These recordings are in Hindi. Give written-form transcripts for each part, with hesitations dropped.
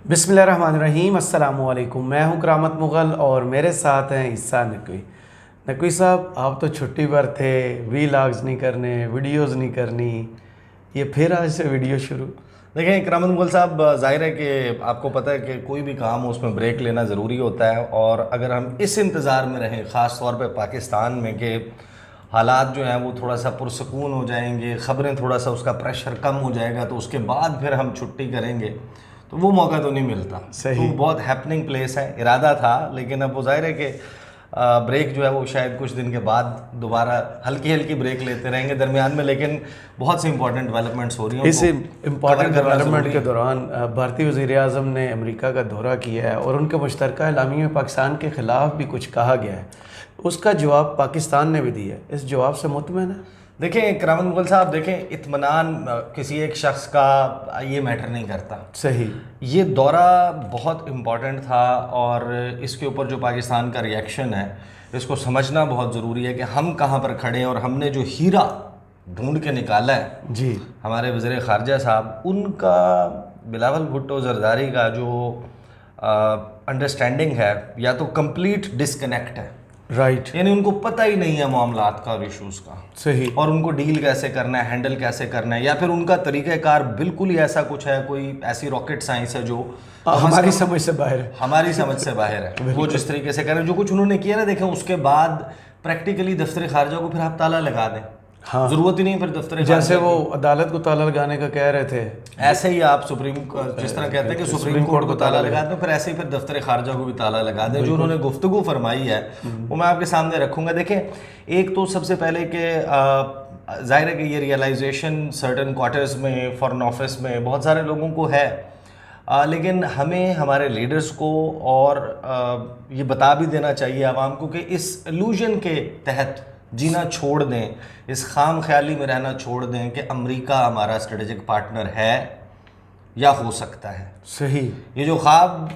बिस्मिल्लाहिर्रहमानिर्रहीम, अस्सलामुअलैकुम। मैं हूं करामत मुग़ल और मेरे साथ हैं ईसा नकवी। नकवी साहब, आप तो छुट्टी पर थे, वीलॉग्स नहीं करने, वीडियोस नहीं करनी, ये फिर आज से वीडियो शुरू? देखें करामत मुगल साहब, जाहिर है कि आपको पता है कि कोई भी काम हो उसमें ब्रेक लेना ज़रूरी होता है। और अगर हम इस इंतज़ार में रहें, ख़ास तौर पे पाकिस्तान में, कि हालात जो हैं वो थोड़ा सा पुरसकून हो जाएंगे, ख़बरें थोड़ा सा उसका प्रेशर कम हो जाएगा, तो उसके बाद फिर हम छुट्टी करेंगे, तो वो मौका तो नहीं मिलता। सही। तो बहुत हैपनिंग प्लेस है, इरादा था, लेकिन अब वो जाहिर है कि ब्रेक जो है वो शायद कुछ दिन के बाद दोबारा हल्की हल्की ब्रेक लेते रहेंगे दरमियान में, लेकिन बहुत सी इंपॉर्टेंट डेवलपमेंट्स हो रही हैं, इस उनको इम्पॉर्टेंट कवर करना डेवलपमेंट ज़रूरी के है। दौरान भारतीय वज़ीर-ए-आज़म ने अमेरिका का दौरा किया है और उनके मुश्तरका एलामी में पाकिस्तान के ख़िलाफ़ भी कुछ कहा गया है। उसका जवाब पाकिस्तान ने भी दिया है। इस जवाब से मुतमईन है? देखें करामत मुगल साहब, देखें इत्मीनान किसी एक शख्स का ये मैटर नहीं करता। सही। ये दौरा बहुत इम्पॉर्टेंट था और इसके ऊपर जो पाकिस्तान का रिएक्शन है, इसको समझना बहुत ज़रूरी है कि हम कहाँ पर खड़े हैं। और हमने जो हीरा ढूंढ के निकाला है, जी। हमारे वज़ीर ख़ारजा साहब, उनका बिलावल भुट्टो ज़रदारी का जो अंडरस्टैंडिंग है, या तो कंप्लीट डिसकनेक्ट है, राइट। यानी उनको पता ही नहीं है मामलात का और इशूज़ का, सही। और उनको डील कैसे करना है, हैंडल कैसे करना है, या फिर उनका तरीक़ाकार बिल्कुल ही ऐसा कुछ है, कोई ऐसी रॉकेट साइंस है जो हमारी समझ से बाहर है। हमारी समझ से बाहर है। वो जिस तरीके से करें, जो कुछ उन्होंने किया ना, देखें उसके बाद प्रैक्टिकली दफ्तर खारजा को फिर आप ताला लगा दें। हाँ। ज़रूरत ही नहीं फिर दफ्तर जैसे वो अदालत को ताला लगाने का कह रहे थे, ऐसे ही आप जिस तरह कहते हैं कि सुप्रीम कोर्ट को ताला लगा दें, फिर ऐसे ही फिर दफ्तर खारजा को भी ताला लगा दें। जो उन्होंने गुफ्तगू फरमाई है वो मैं आपके सामने रखूंगा। देखें, एक तो सबसे पहले कि जाहिर है कि ये रियलाइजेशन सर्टन क्वार्टर्स में, फॉरेन ऑफिस में बहुत सारे लोगों को है, लेकिन हमें हमारे लीडर्स को और ये बता भी देना चाहिए आवाम को कि इस इल्यूजन के तहत जीना छोड़ दें, इस खाम ख्याली में रहना छोड़ दें कि अमेरिका हमारा स्ट्रेटेजिक पार्टनर है या हो सकता है। सही। ये जो ख्वाब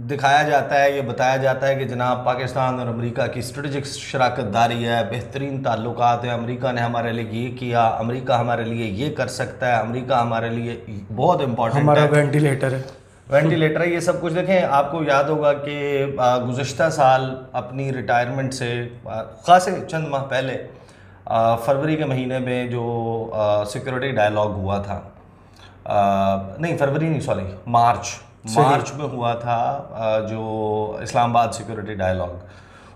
दिखाया जाता है, ये बताया जाता है कि जनाब पाकिस्तान और अमेरिका की स्ट्रेटेजिक शराकत दारी है, बेहतरीन ताल्लुकात है, अमेरिका ने हमारे लिए ये किया, अमेरिका हमारे लिए ये कर सकता है, अमेरिका हमारे लिए बहुत इंपॉर्टेंट हमारा है, वेंटिलेटर है। वेंटिलेटर है, ये सब कुछ। देखें, आपको याद होगा कि गुज़श्ता साल अपनी रिटायरमेंट से खासे चंद माह पहले फरवरी के महीने में जो सिक्योरिटी डायलॉग हुआ था, नहीं फरवरी नहीं, सॉरी, मार्च में हुआ था, जो इस्लामाबाद सिक्योरिटी डायलॉग,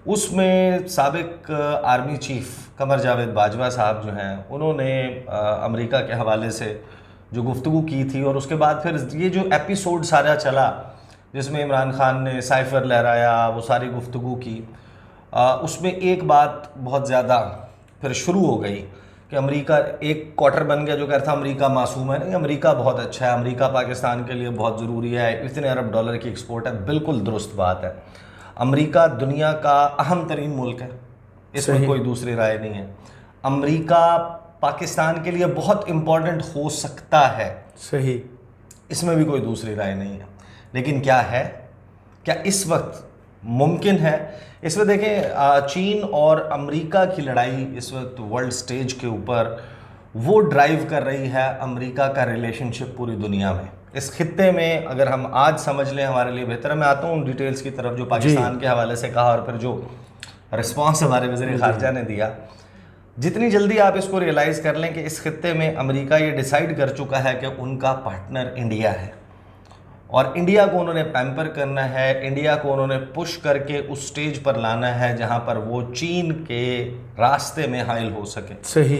उसमें साबिक आर्मी चीफ कमर जावेद बाजवा साहब जो हैं, उन्होंने अमेरिका के हवाले से जो गुफ्तगू की थी, और उसके बाद फिर ये जो एपिसोड सारा चला जिसमें इमरान खान ने साइफर लहराया, वो सारी गुफ्तगू की, उसमें एक बात बहुत ज़्यादा फिर शुरू हो गई कि अमेरिका एक क्वार्टर बन गया जो कहता था अमेरिका मासूम है। नहीं, अमेरिका बहुत अच्छा है, अमेरिका पाकिस्तान के लिए बहुत ज़रूरी है, इतने अरब डॉलर की एक्सपोर्ट है। बिल्कुल दुरुस्त बात है। अमेरिका दुनिया का अहम तरीन मुल्क है, इसमें कोई दूसरी राय नहीं है। अमेरिका पाकिस्तान के लिए बहुत इम्पॉर्टेंट हो सकता है, सही, इसमें भी कोई दूसरी राय नहीं है। लेकिन क्या है, क्या इस वक्त मुमकिन है? इसमें देखें, चीन और अमेरिका की लड़ाई इस वक्त वर्ल्ड स्टेज के ऊपर वो ड्राइव कर रही है अमेरिका का रिलेशनशिप पूरी दुनिया में। इस खित्ते में अगर हम आज समझ लें हमारे लिए बेहतर है। मैं आता हूँ उन डिटेल्स की तरफ जो पाकिस्तान के हवाले से कहा और फिर जो रिस्पॉन्स हमारे वज़ीर ख़ारजा ने दिया। जितनी जल्दी आप इसको रियलाइज़ कर लें कि इस खित्ते में अमेरिका ये डिसाइड कर चुका है कि उनका पार्टनर इंडिया है, और इंडिया को उन्होंने पैम्पर करना है, इंडिया को उन्होंने पुश करके उस स्टेज पर लाना है जहां पर वो चीन के रास्ते में हाइल हो सके। सही।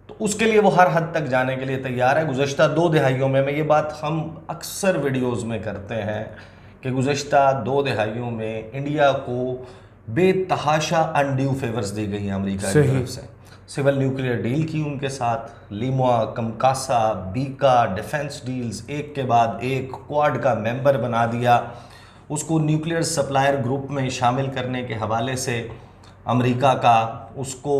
तो उसके लिए वो हर हद तक जाने के लिए तैयार है। गुज़श्ता 2 दिहाइयों में, मैं ये बात हम अक्सर वीडियोज़ में करते हैं कि गुज़श्ता 2 दिहाइयों में इंडिया को बेतहाशा अनड्यू फेवर्स दी गई हैं अमेरिका की तरफ से। सिविल न्यूक्लियर डील की उनके साथ, लीमुआ, कमकासा, बीका, डिफेंस डील्स एक के बाद एक, क्वाड का मेंबर बना दिया, उसको न्यूक्लियर सप्लायर ग्रुप में शामिल करने के हवाले से अमेरिका का, उसको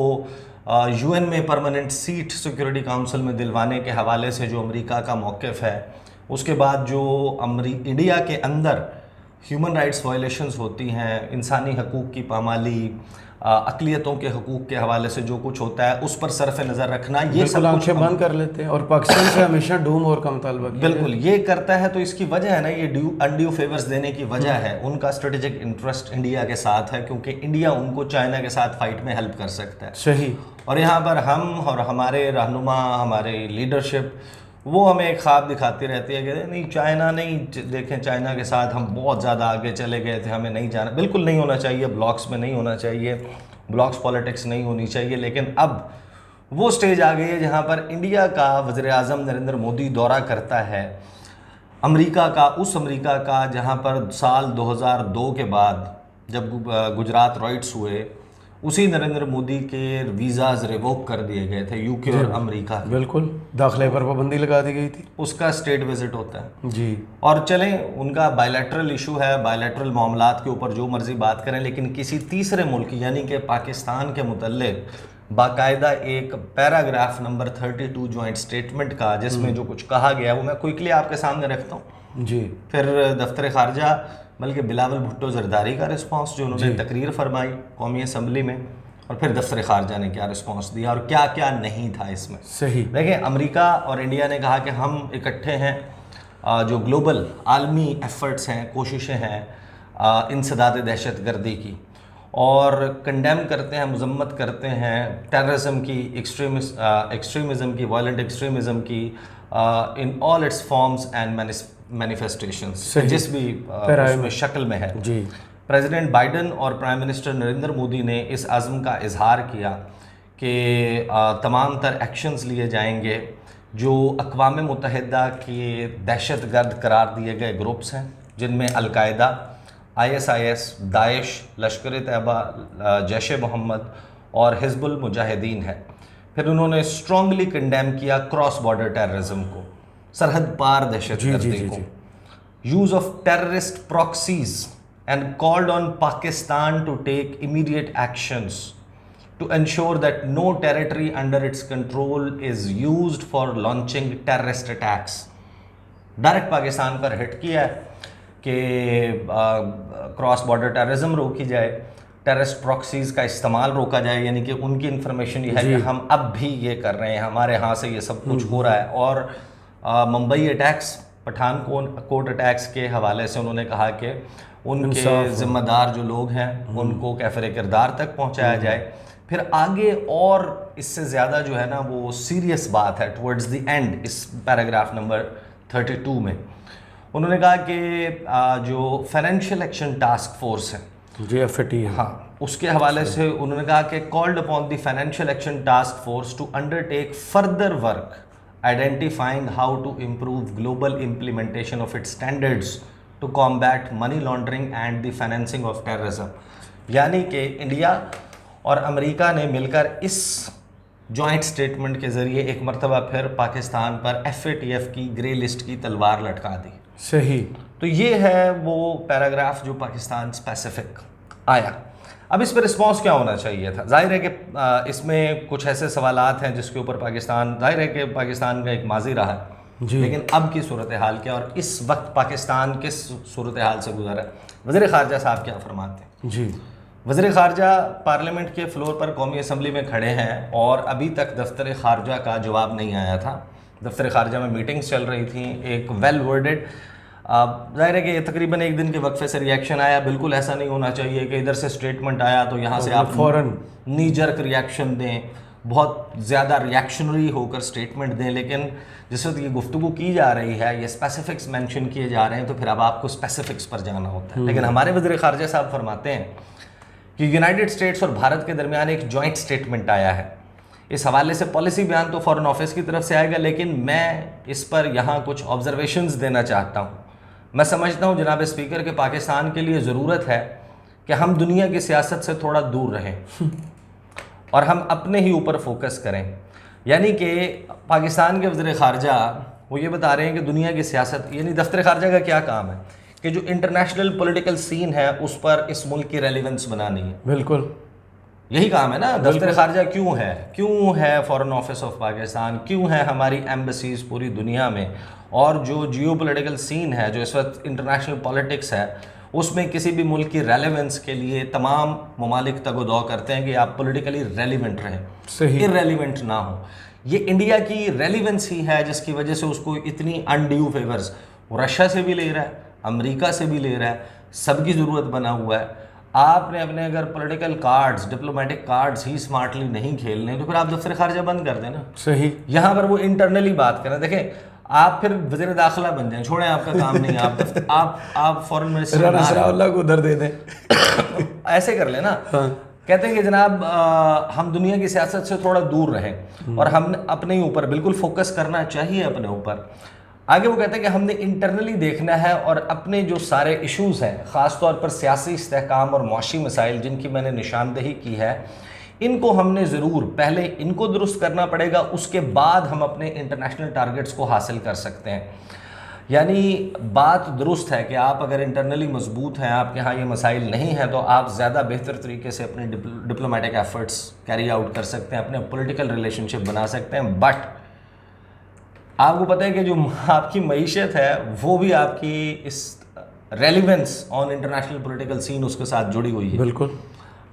यूएन में परमानेंट सीट सिक्योरिटी काउंसिल में दिलवाने के हवाले से जो अमेरिका का मौक़िफ़ है। उसके बाद जो इंडिया के अंदर ह्यूमन राइट्स वायलेशंस होती हैं, इंसानी हकूक़ की पामाली, अक़लियतों के हकूक़ के हवाले से जो कुछ होता है उस पर सरफ नज़र रखना, ये सब कुछ आंखें बंद कर लेते हैं और पाकिस्तान से हमेशा डूम और का मुतालबा किया बिल्कुल ये करता है। तो इसकी वजह है ना, ये अनड्यू फेवर्स देने की वजह है, उनका स्ट्रेटेजिक इंटरेस्ट इंडिया के साथ है, क्योंकि इंडिया उनको चाइना के साथ फाइट में हेल्प कर सकता है। सही। और यहाँ पर हम और हमारे रहनुमा, हमारे लीडरशिप, वो हमें एक ख्वाब दिखाती रहती है कि नहीं चाइना नहीं, देखें चाइना के साथ हम बहुत ज़्यादा आगे चले गए थे, हमें नहीं जाना। बिल्कुल नहीं होना चाहिए, ब्लॉक्स में नहीं होना चाहिए, ब्लॉक्स पॉलिटिक्स नहीं होनी चाहिए। लेकिन अब वो स्टेज आ गई है जहाँ पर इंडिया का वज़ीर-ए-आज़म नरेंद्र मोदी दौरा करता है अमेरिका का, उस अमेरिका का जहाँ पर साल 2002 के बाद जब गुजरात राइट्स हुए, उसी नरेंद्र मोदी के वीज़ाज रिवोक कर दिए गए थे यूके और अमेरिका। बिल्कुल, दाखिले पर पाबंदी लगा दी गई थी। उसका स्टेट विजिट होता है जी। और चलें उनका बायलैटरल इशू है, बायलैटरल मामलात के ऊपर जो मर्जी बात करें, लेकिन किसी तीसरे मुल्क यानी कि पाकिस्तान के मुतल्लिक बाकायदा एक पैराग्राफ नंबर 32 जॉइंट स्टेटमेंट का, जिसमें जो कुछ कहा गया वो मैं क्विकली आपके सामने रखता हूँ। जी। फिर दफ्तर खारजा बल्कि बिलावल भुट्टो जरदारी का रिस्पांस जो उन्होंने तकरीर फरमाई कौमी असम्बली में, और फिर दफ्तर खारजा ने क्या रिस्पांस दिया और क्या क्या नहीं था इसमें। सही। देखिए, अमेरिका और इंडिया ने कहा कि हम इकट्ठे हैं, जो ग्लोबल आलमी एफर्ट्स हैं, कोशिशें हैं इंसदाद दहशत गर्दी की, और कंडेम करते हैं, मजम्मत करते हैं टेररिज्म की, एक्सट्रीमिज़म की, वायलेंट एक्सट्रीमिज़म की in all it's forms and manifestations, जिस भी उसमें शक्ल में है। जी। प्रेसिडेंट बाइडन और प्राइम मिनिस्टर नरेंद्र मोदी ने इस आज़म का इजहार किया कि तमाम तर एक्शंस लिए जाएंगे जो अक़वाम मुत्तहिदा के दहशत गर्द करार दिए गए ग्रुप्स हैं, जिनमें अलकायदा, ISIS, दाइश, लश्कर तैयबा, जैश मोहम्मद और हिज़्बुल मुजाहिदीन है। फिर उन्होंने स्ट्रांगली कंडेम किया क्रॉस बॉर्डर टेररिज्म को, सरहद पार दहशत गर्दी को, use of terrorist proxies, and called on Pakistan to take immediate actions to ensure that no territory under its control is used for launching terrorist attacks. Direct Pakistan पर हिट किया है कि क्रॉस बॉर्डर टेररिज्म रोकी जाए, टेररिस्ट प्रॉक्सीज का इस्तेमाल रोका जाए, यानी कि उनकी इंफॉर्मेशन ये है कि हम अब भी ये कर रहे हैं, हमारे यहाँ से ये सब कुछ हो रहा है। और मुंबई अटैक्स, पठानकोट अटैक्स के हवाले से उन्होंने कहा कि उनके ज़िम्मेदार जो लोग हैं उनको कैफ़िर किरदार तक पहुंचाया जाए। फिर आगे और इससे ज़्यादा जो है ना वो सीरियस बात है टुवर्ड्स द एंड, इस पैराग्राफ नंबर 32 में उन्होंने कहा कि जो फाइनेंशियल एक्शन टास्क फोर्स है, JFT है, हाँ, उसके हवाले से उन्होंने कहा कि called upon the financial action task force to undertake further work identifying how to improve global implementation of its standards to combat money laundering and the financing of terrorism. यानी कि इंडिया और अमेरिका ने मिलकर इस जॉइंट स्टेटमेंट के ज़रिए एक मरतबा फिर पाकिस्तान पर FATF की ग्रे लिस्ट की तलवार लटका दी। सही। तो ये है वो पैराग्राफ जो पाकिस्तान स्पेसिफिक आया। अब इस पर रिस्पॉन्स क्या होना चाहिए था? जाहिर है कि इसमें कुछ ऐसे सवालात हैं जिसके ऊपर पाकिस्तान, जाहिर है कि पाकिस्तान का एक माजी रहा है, लेकिन अब की सूरत हाल क्या और इस वक्त पाकिस्तान किस सूरत हाल से गुजरा है, वज़ीर ख़ारजा साहब क्या फरमाते हैं? जी, वज़ीर ख़ारजा पार्लियामेंट के फ्लोर पर कौमी असम्बली में खड़े हैं और अभी तक दफ्तर ख़ारजा का जवाब नहीं आया था। दफ्तर ख़ारजा में मीटिंग्स चल रही थी, एक वेल वर्डेड, जाहिर है कि तकरीबन एक दिन के वक्फे से रिएक्शन आया। बिल्कुल ऐसा नहीं होना चाहिए कि इधर से स्टेटमेंट आया तो यहाँ से आप फ़ौरन नी जर्क रिएक्शन दें, बहुत ज़्यादा रिएक्शनरी होकर स्टेटमेंट दें। लेकिन जिस वक्त ये गुफ्तगू की जा रही है, ये स्पेसिफिक्स मेंशन किए जा रहे हैं, तो फिर अब आपको स्पेसिफिक्स पर जाना होता है। लेकिन हमारे वज़ीर ख़ारजा साहब फरमाते हैं कि यूनाइटेड स्टेट्स और भारत के दरमियान एक जॉइंट स्टेटमेंट आया है। इस हवाले से पॉलिसी बयान तो फ़ॉरेन ऑफिस की तरफ से आएगा, लेकिन मैं इस पर यहाँ कुछ ऑब्जर्वेशंस देना चाहता हूँ। मैं समझता हूँ जनाब स्पीकर के पाकिस्तान के लिए ज़रूरत है कि हम दुनिया की सियासत से थोड़ा दूर रहें और हम अपने ही ऊपर फोकस करें। यानी कि पाकिस्तान के वज़ीर ख़ारजा वो ये बता रहे हैं कि दुनिया की सियासत, यानी दफ्तर ख़ारजा का क्या काम है कि जो इंटरनेशनल पॉलिटिकल सीन है उस पर इस मुल्क की रेलिवेंस बनानी है। बिल्कुल यही काम है ना। दफ्तर ख़ारजा क्यों है फॉरेन ऑफिस ऑफ पाकिस्तान, क्यों है हमारी एम्बेसीज पूरी दुनिया में, और जो जियो पोलिटिकल सीन है, जो इस वक्त इंटरनेशनल पॉलिटिक्स है, उसमें किसी भी मुल्क की रेलेवेंस के लिए तमाम ममालिक तगोदौ करते हैं कि आप पॉलिटिकली रेलिवेंट रहें, सही। इररेलिवेंट ना हो। ये इंडिया की रेलिवेंस ही है जिसकी वजह से उसको इतनी अनड्यू फेवर्स रशिया से भी ले रहा है, अमेरिका से भी ले रहा है, सबकी ज़रूरत बना हुआ है। आपने अपने अगर पॉलिटिकल कार्ड्स, डिप्लोमेटिक कार्ड्स ही स्मार्टली नहीं खेलने तो फिर आप दफ्तर खारजा बंद कर देना। सही। यहाँ पर वो इंटरनली बात करें। देखें, आप फिर वज़ीर दाखिला बन जाएं, छोड़ें, आपका काम नहीं है, आप फॉरेन मिनिस्टर राना को उधर दे दें। ऐसे कर लेना। हाँ। कहते हैं कि जनाब हम दुनिया की सियासत से थोड़ा दूर रहें और हम अपने ही ऊपर बिल्कुल फोकस करना चाहिए, अपने ऊपर। आगे वो कहते हैं कि हमने इंटरनली देखना है और अपने जो सारे इश्यूज़ हैं, ख़ास तौर पर सियासी इस्तेहकाम और मुआशी मसाइल जिनकी मैंने निशानदेही की है, इनको हमने ज़रूर पहले इनको दुरुस्त करना पड़ेगा, उसके बाद हम अपने इंटरनेशनल टारगेट्स को हासिल कर सकते हैं। यानी बात दुरुस्त है कि आप अगर इंटरनली मजबूत हैं, आपके यहाँ ये मसाइल नहीं हैं, तो आप ज़्यादा बेहतर तरीके से अपने डिप्लोमेटिक एफर्ट्स कैरी आउट कर सकते हैं, अपने पॉलिटिकल रिलेशनशिप बना सकते हैं। बट आपको पता है कि जो आपकी मईशत है वो भी आपकी इस relevance on international political scene उसके साथ जुड़ी हुई है। बिल्कुल।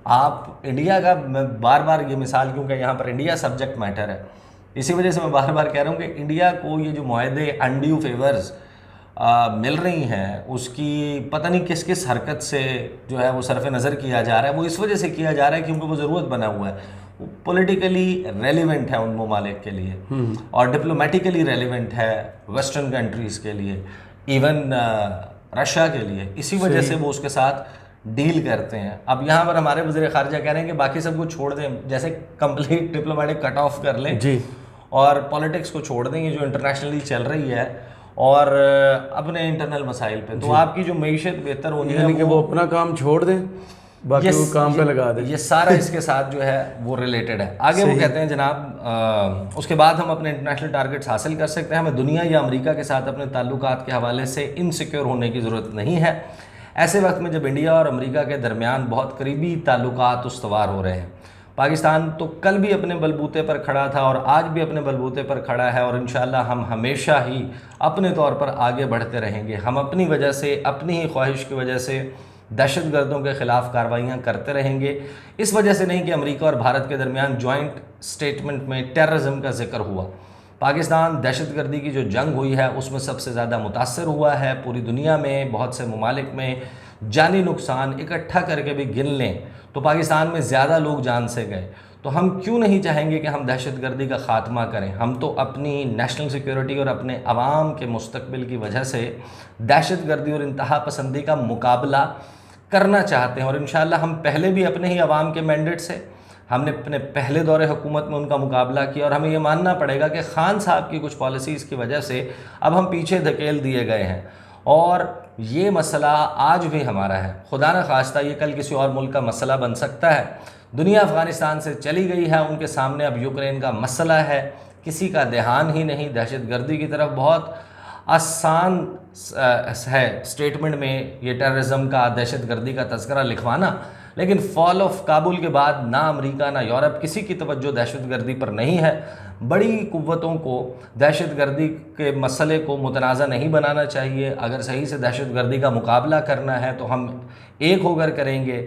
आप इंडिया का, मैं बार बार ये मिसाल क्योंकि यहाँ पर इंडिया सब्जेक्ट मैटर है, इसी वजह से मैं बार बार कह रहा हूँ कि इंडिया को ये जो मुआहदे अनड्यू फेवर्स मिल रही हैं, उसकी पता नहीं किस किस हरकत से जो है वो सरफ नज़र किया जा रहा है। वो इस वजह से किया जा रहा है क्योंकि वो ज़रूरत बना हुआ है, पॉलिटिकली रेलिवेंट है उन ममालिक के लिए और डिप्लोमेटिकली रेलिवेंट है वेस्टर्न कंट्रीज़ के लिए, इवन रशिया के लिए। इसी वजह से वो उसके साथ डील करते हैं। अब यहाँ पर हमारे वज़ीर ख़ारजा कह रहे हैं कि बाकी सब कुछ छोड़ दें, जैसे कंप्लीट डिप्लोमेटिक कट ऑफ कर लें जी, और पॉलिटिक्स को छोड़ देंगे जो इंटरनेशनली चल रही है और अपने इंटरनल मसाइल पे, तो आपकी जो मईशत बेहतर होनी है, यानी कि वो अपना काम छोड़ दें, बाकी वो काम पे लगा दें। ये सारा इसके साथ जो है वो रिलेटेड है। आगे वो कहते हैं जनाब उसके बाद हम अपने इंटरनेशनल टारगेट्स हासिल कर सकते हैं, हमें दुनिया या अमेरिका के साथ अपने ताल्लुकात के हवाले से इनसिक्योर होने की ज़रूरत नहीं है। ऐसे वक्त में जब इंडिया और अमेरिका के दरमियान बहुत करीबी ताल्लुकात उस्तवार हो रहे हैं, पाकिस्तान तो कल भी अपने बलबूते पर खड़ा था और आज भी अपने बलबूते पर खड़ा है और इंशाअल्लाह हम हमेशा ही अपने तौर पर आगे बढ़ते रहेंगे। हम अपनी वजह से, अपनी ही ख्वाहिश की वजह से दहशतगर्दों के ख़िलाफ़ कार्रवाइयाँ करते रहेंगे। इस वजह से नहीं कि अमेरिका और भारत के दरमियान जॉइंट स्टेटमेंट में टेररिज्म का जिक्र हुआ। पाकिस्तान दहशतगर्दी की जो जंग हुई है उसमें सबसे ज़्यादा मुतासर हुआ है। पूरी दुनिया में बहुत से ममालिक में जानी नुकसान इकट्ठा करके भी गिन लें तो पाकिस्तान में ज़्यादा लोग जान से गए। तो हम क्यों नहीं चाहेंगे कि हम दहशतगर्दी का ख़ात्मा करें? हम तो अपनी नेशनल सिक्योरिटी और अपने आवाम के मुस्तकबिल की वजह से दहशतगर्दी और इंतहा पसंदी का मुकाबला करना चाहते हैं और इंशाअल्लाह हम पहले भी अपने ही आवाम के मैंडेट से, हमने अपने पहले दौरे हुकूमत में उनका मुकाबला किया और हमें ये मानना पड़ेगा कि खान साहब की कुछ पॉलिसीज़ की वजह से अब हम पीछे धकेल दिए गए हैं और ये मसला आज भी हमारा है। खुदा न खास्ता ये कल किसी और मुल्क का मसला बन सकता है। दुनिया अफ़गानिस्तान से चली गई है, उनके सामने अब यूक्रेन का मसला है, किसी का ध्यान ही नहीं दहशतगर्दी की तरफ। बहुत आसान है स्टेटमेंट में ये टेररिज्म का, दहशतगर्दी का तज़किरा लिखवाना, लेकिन फॉल ऑफ काबुल के बाद ना अमेरिका ना यूरोप किसी की तवज्जो दहशतगर्दी पर नहीं है। बड़ी कुव्वतों को दहशतगर्दी के मसले को मुतनाज़ा नहीं बनाना चाहिए। अगर सही से दहशतगर्दी का मुकाबला करना है तो हम एक होकर करेंगे,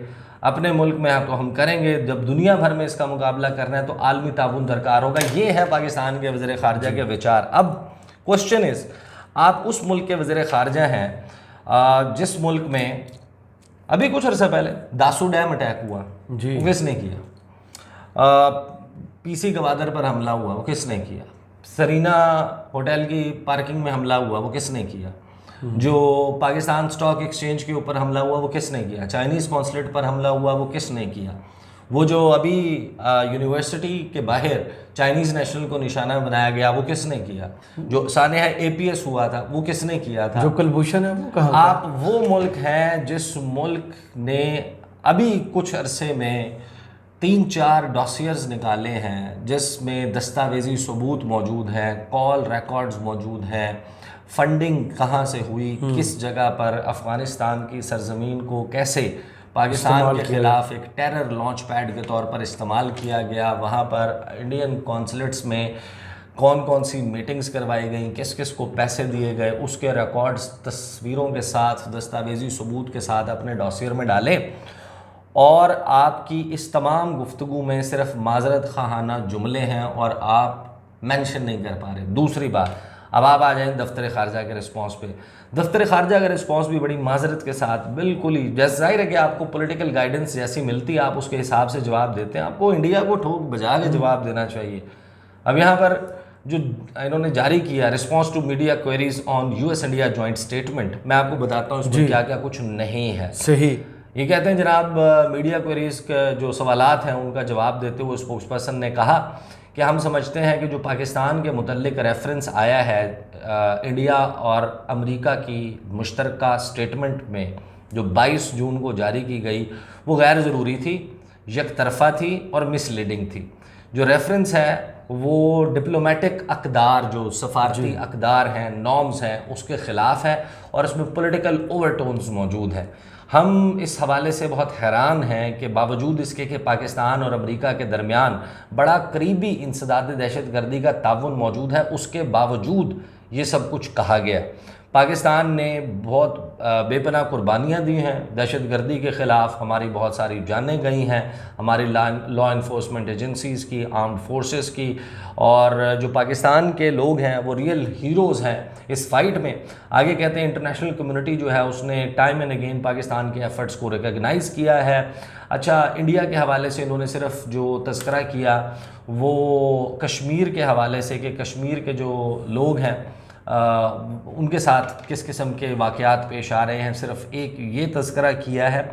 अपने मुल्क में तो हम करेंगे, जब दुनिया भर में इसका मुकाबला करना है तो आलमी ताउन दरकार होगा। ये है पाकिस्तान के वज़ीर ख़ारजा के विचार। अब क्वेश्चन इज़, आप उस मुल्क के वज़ीर ख़ारजा हैं जिस मुल्क में अभी कुछ अर्सा पहले दासू डैम अटैक हुआ, जी, वो किसने किया? पीसी गवादर पर हमला हुआ, वो किसने किया? सरीना होटल की पार्किंग में हमला हुआ, वो किसने किया? जो पाकिस्तान स्टॉक एक्सचेंज के ऊपर हमला हुआ, वो किसने किया? चाइनीज़ कॉन्सुलेट पर हमला हुआ, वो किसने किया? वो जो अभी यूनिवर्सिटी के बाहर चाइनीज़ नेशनल को निशाना बनाया गया, वो किसने किया? जो सानेहा APS हुआ था, वो किसने किया था? जो कुलभूषण है वो कहाँ? आप वो मुल्क हैं जिस मुल्क ने अभी कुछ अरसे में 3-4 डॉसियर्स निकाले हैं जिसमें दस्तावेजी सबूत मौजूद हैं, कॉल रिकॉर्ड्स मौजूद हैं, फंडिंग कहाँ से हुई, किस जगह पर अफ़गानिस्तान की सरजमीन को कैसे पाकिस्तान के ख़िलाफ़ एक टेरर लॉन्च पैड के तौर पर इस्तेमाल किया गया, वहाँ पर इंडियन कॉन्सुलेट्स में कौन कौन सी मीटिंग्स करवाई गई, किस किस को पैसे दिए गए, उसके रिकॉर्ड्स तस्वीरों के साथ, दस्तावेजी सबूत के साथ अपने डॉसियर में डालें। और आपकी इस तमाम गुफ्तगू में सिर्फ माजरत खाना जुमले हैं और आप मेंशन नहीं कर पा रहे। दूसरी बात, अब आप आ जाएं दफ्तर खारजा के रिस्पॉन्स पे। दफ्तर खारजा का रिस्पॉन्स भी बड़ी माजरत के साथ, बिल्कुल ही जैसे जाहिर है कि आपको पॉलिटिकल गाइडेंस जैसी मिलती है आप उसके हिसाब से जवाब देते हैं, आपको इंडिया को ठोक बजा के जवाब देना चाहिए। अब यहाँ पर जो इन्होंने जारी किया response to media queries on US India joint statement, मैं आपको बताता हूँ इसमें क्या क्या कुछ नहीं है। सही, ये कहते हैं जनाब मीडिया क्वेरीज के जो सवालात हैं उनका जवाब देते हुए स्पोक्स पर्सन ने कहा कि हम समझते हैं कि जो पाकिस्तान के मुतल्लिक रेफरेंस आया है इंडिया और अमेरिका की मुश्तरका स्टेटमेंट में जो 22 जून को जारी की गई वो गैर ज़रूरी थी, एक तरफ़ा थी और मिसलीडिंग थी। जो रेफरेंस है वो डिप्लोमेटिक अक़दार, जो सफारती अक़दार हैं, नॉर्म्स हैं, उसके ख़िलाफ़ है और इसमें पॉलिटिकल ओवरटोन्स मौजूद हैं। हम इस हवाले से बहुत हैरान हैं कि बावजूद इसके कि पाकिस्तान और अमेरिका के दरमियान बड़ा करीबी इंसदाद दहशतगर्दी का ताउन मौजूद है, उसके बावजूद ये सब कुछ कहा गया। पाकिस्तान ने बहुत बेपनाह कुर्बानियाँ दी हैं दहशतगर्दी के ख़िलाफ़, हमारी बहुत सारी जानें गई हैं, हमारी लॉ इन्फोर्समेंट एजेंसीज़ की, आर्म्ड फोर्सेस की, और जो पाकिस्तान के लोग हैं वो रियल हीरोज़ हैं इस फाइट में। आगे कहते हैं इंटरनेशनल कम्युनिटी जो है उसने टाइम एंड अगेन पाकिस्तान के एफ़र्ट्स को रिकगनाइज़ किया है। अच्छा, इंडिया के हवाले से इन्होंने सिर्फ जो तज़किरा किया वो कश्मीर के हवाले से कि कश्मीर के जो लोग हैं उनके साथ किस किस्म के वाक़यात पेश आ रहे हैं, सिर्फ एक ये तज़किरा किया है।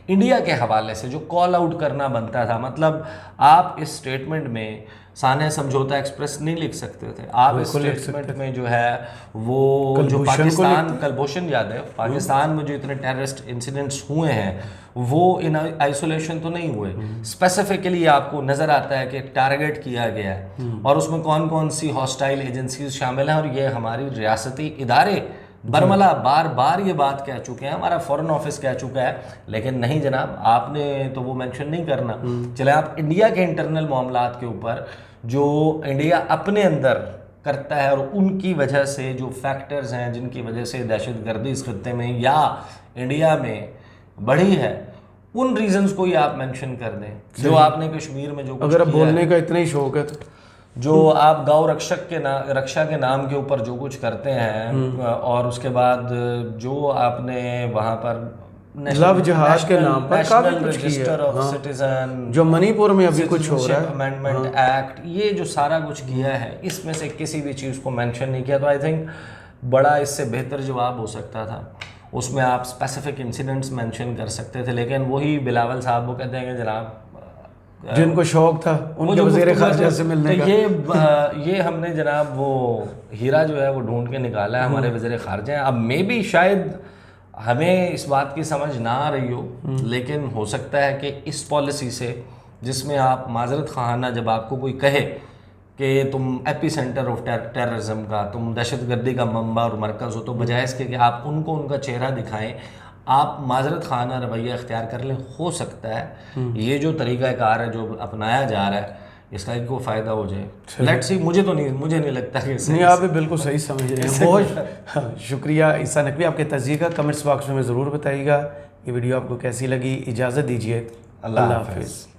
इंडिया के हवाले से जो कॉल आउट करना बनता था, मतलब आप इस स्टेटमेंट में साने समझौता एक्सप्रेस नहीं लिख सकते थे, आप इस स्टेटमेंट में जो है वो जो पाकिस्तान कलभूषण याद है, पाकिस्तान में जो इतने टेररिस्ट इंसिडेंट्स हुए हैं वो इन आइसोलेशन तो नहीं हुए, स्पेसिफिकली आपको नज़र आता है कि टारगेट किया गया है और उसमें कौन कौन सी हॉस्टाइल एजेंसीज शामिल हैं। और ये हमारी रियासती इदारे बरमला बार बार ये बात कह चुके हैं, हमारा फॉरेन ऑफिस कह चुका है, लेकिन नहीं जनाब, आपने तो वो मेंशन नहीं करना। चले आप इंडिया के इंटरनल मामलात के ऊपर जो इंडिया अपने अंदर करता है और उनकी वजह से जो फैक्टर्स हैं जिनकी वजह से दहशतगर्दी इस खत्ते में या इंडिया में बढ़ी है, उन रीजंस को ही आप मेंशन कर दें। जो आपने कश्मीर में जो अगर बोलने का इतना ही शौक है तो जो आप गौ रक्षा के नाम के ऊपर जो कुछ करते हैं और उसके बाद जो आपने वहाँ पर लव जहाज के नाम पर काफी कुछ रजिस्टर ऑफ सिटीजन, जो मणिपुर में अभी कुछ हो रहा है, अमेंडमेंट एक्ट, ये जो सारा कुछ किया है इसमें से किसी भी चीज़ को मेंशन नहीं किया। तो आई थिंक बड़ा इससे बेहतर जवाब हो सकता था, उसमें आप स्पेसिफिक इंसिडेंट्स मेंशन कर सकते थे। लेकिन वही बिलावल साहब वो कहते हैं कि जनाब जिनको शौक था उनके वज़ीर ख़ारजा से मिलने का, ये हमने जनाब वो हीरा जो है वो ढूंढ के निकाला है, हमारे वज़ीर ख़ारजा हैं। अब मे बी शायद हमें इस बात की समझ ना आ रही हो, लेकिन हो सकता है कि इस पॉलिसी से जिसमें आप माजरत खाना, जब आपको कोई कहे कि तुम एपी सेंटर ऑफ टेररिज्म का, तुम दहशतगर्दी का मंबा और मरकज़ हो, तो बजाय इसके कि आप उनको उनका चेहरा दिखाएं, आप माजरत खाना रवैया इख्तियार कर लें। हो सकता है ये जो तरीक़ाकार है जो अपनाया जा रहा है इसका एक को फ़ायदा हो जाए। लेट्स सी, मुझे नहीं लगता कि नहीं, आप भी बिल्कुल सही समझ रहे हैं। बहुत शुक्रिया ईसा नकवी, आपके तज़िये का कमेंट्स बॉक्स में ज़रूर बताइएगा। ये वीडियो आपको कैसी लगी। इजाज़त दीजिए, अल्लाह हाफ़िज़।